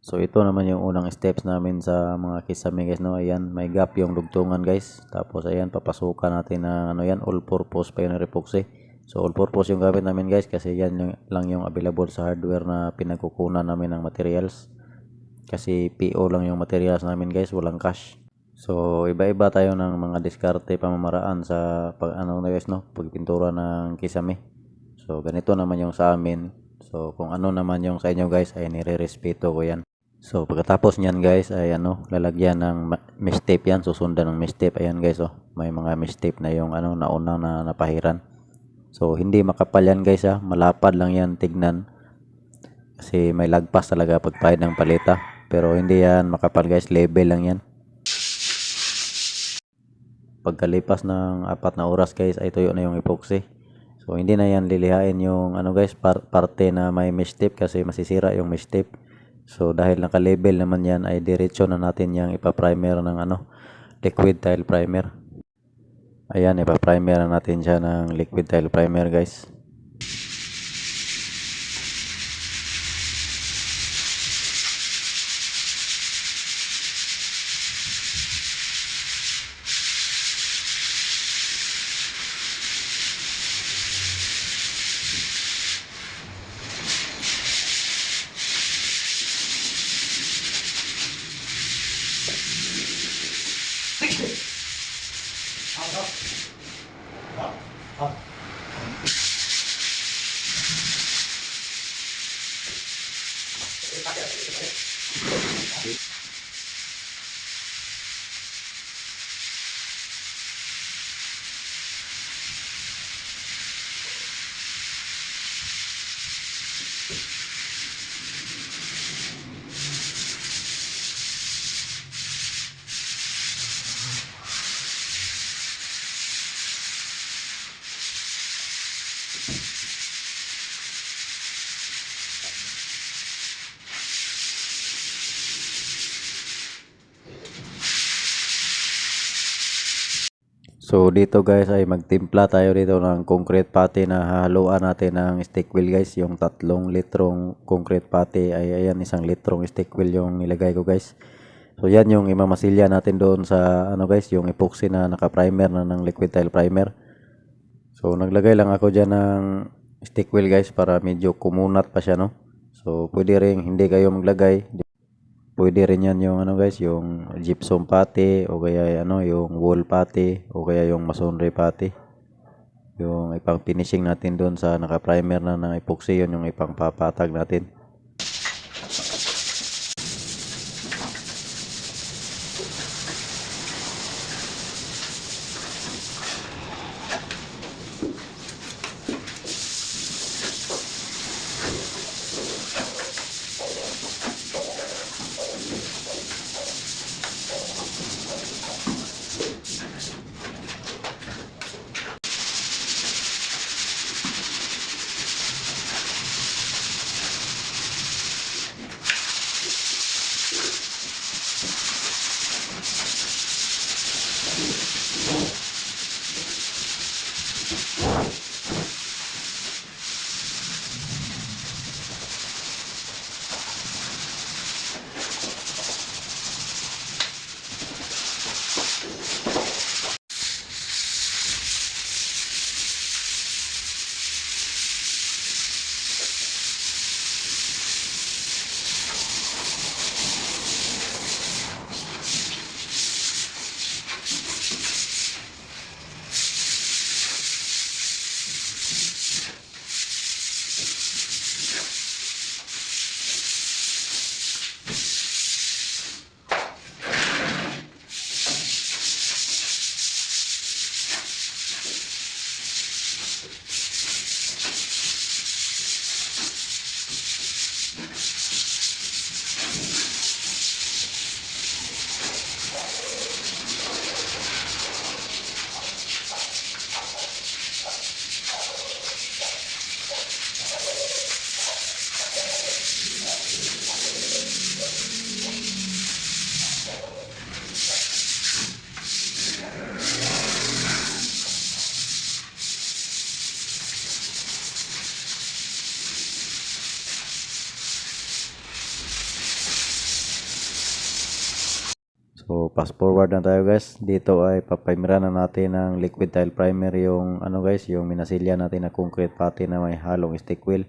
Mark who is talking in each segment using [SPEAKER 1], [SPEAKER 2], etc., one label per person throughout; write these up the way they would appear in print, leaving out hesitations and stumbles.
[SPEAKER 1] So ito naman yung unang steps namin sa mga kisame guys, no. Ayan, may gap yung dugtungan guys. Tapos ayan, papasukan natin na ano yan, all purpose binary epoxy. So all purpose yung gamit namin guys kasi yan lang yung available sa hardware na pinagkukunan namin ng materials. Kasi PO lang yung materials namin guys, walang cash. So iba-iba tayo ng mga diskarte pamamaraan sa pag ano guys, no, pagpintura ng kisame. So ganito naman yung sa amin. So kung ano naman yung sa inyo guys ay nire-respeto ko yan. So pagkatapos niyan guys ay ano, lalagyan ng mesh tape yan, susundan ng mesh tape. Ayan guys, oh, may mga mesh tape na yung ano naunang na napahiran. So hindi makapal yan guys, malapad lang yan tignan. Kasi may lagpas talaga pagpahid ng paleta. Pero hindi yan makapal guys, level lang yan. Pagkalipas ng 4 na oras guys ay tuyo na yung epoxy. So hindi na yan lilihain yung ano guys, parte na may mesh tape kasi masisira yung mesh tape. So dahil naka-label naman yan ay diretso na natin yang ipa-primer ng ano, liquid tile primer. Ayan, ipa-primer na natin siya ng liquid tile primer guys. So dito guys ay magtimpla tayo dito ng concrete putty na hahaluan natin ng stick wheel guys. Yung 3 litrong concrete putty ay ayan, 1 litrong stick wheel yung nilagay ko guys. So yan yung imamasilya natin doon sa ano guys, yung epoxy na naka-primer na ng liquid tile primer. So naglagay lang ako dyan ng stick wheel guys para medyo kumunat pa siya, no. So pwede rin hindi kayo maglagay. Pwede rin yan yung ano guys, yung gypsum putty o kaya ano, yung wall putty o kaya yung masonry putty. Yung ipang finishing natin doon sa naka-primer na ng epoxy, yun yung ipang papatag natin. So fast forward na tayo guys. Dito ay paprimera na natin ng liquid tile primer yung ano guys, yung minasilya natin na concrete pati na may halong stick wheel.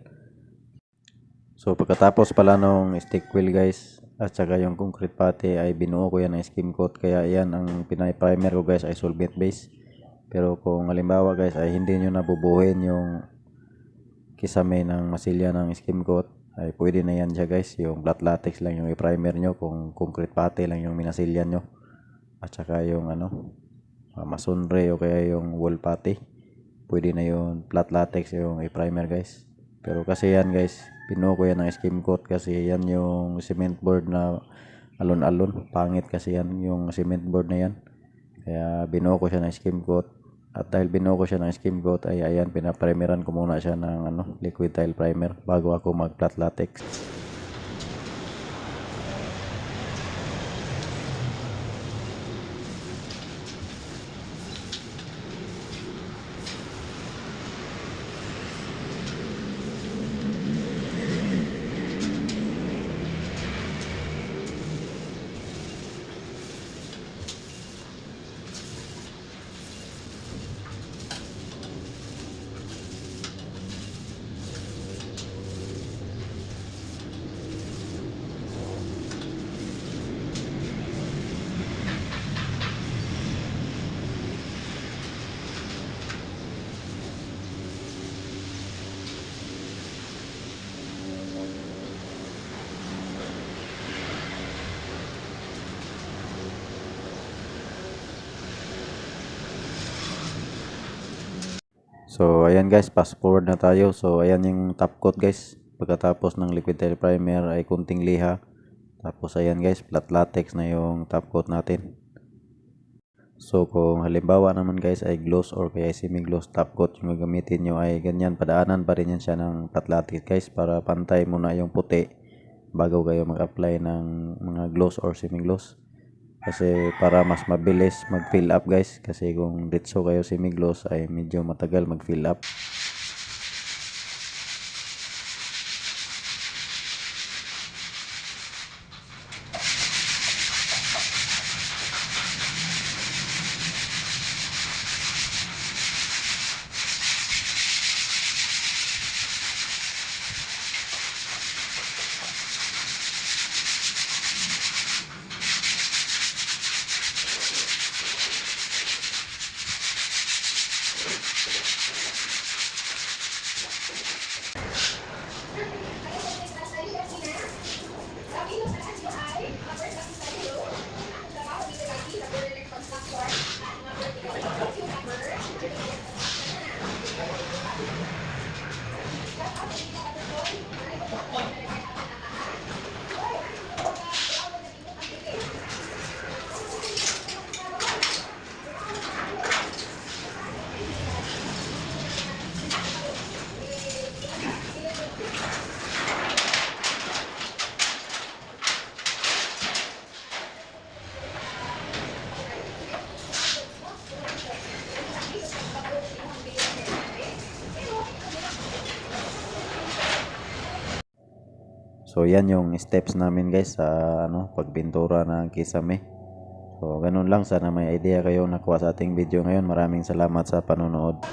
[SPEAKER 1] So pagkatapos pala nung stick wheel guys at saka yung concrete pati ay binuo ko yan ng skim coat, kaya yan ang pinay-primer ko guys ay solvent base. Pero kung halimbawa guys ay hindi nyo nabubuhin yung kisame ng masilya ng skim coat, ay pwede na yan siya guys, yung flat latex lang yung i-primer nyo kung concrete pati lang yung minasilyan nyo, at saka yung ano masonry o kaya yung wall pati, pwede na yung flat latex yung i-primer guys. Pero kasi yan guys, pinuo ko yan ng skim coat kasi yan yung cement board na alon-alon, pangit kasi yan yung cement board na yan, kaya binuo ko siya ng skim coat. At dahil binuo ko siya ng skim coat ay ayan, pinaprimeran ko muna siya ng liquid tile primer bago ako mag flat latex. So ayan guys, fast forward na tayo. So ayan yung top coat guys. Pagkatapos ng liquid tile primer ay kunting liha. Tapos ayan guys, flat latex na yung top coat natin. So kung halimbawa naman guys ay gloss or kaya semi-gloss top coat yung gagamitin nyo, ay ganyan, padaanan pa rin yan siya ng flat latex guys para pantay muna yung puti bago kayo mag-apply ng mga gloss or semi-gloss. Kasi para mas mabilis mag-fill up guys, kasi kung ditso kayo semi-gloss ay medyo matagal mag-fill up. So yan yung steps namin guys sa pagpintura ng kisame. So ganun lang, sana may idea kayo nakuha sa ating video ngayon. Maraming salamat sa panonood.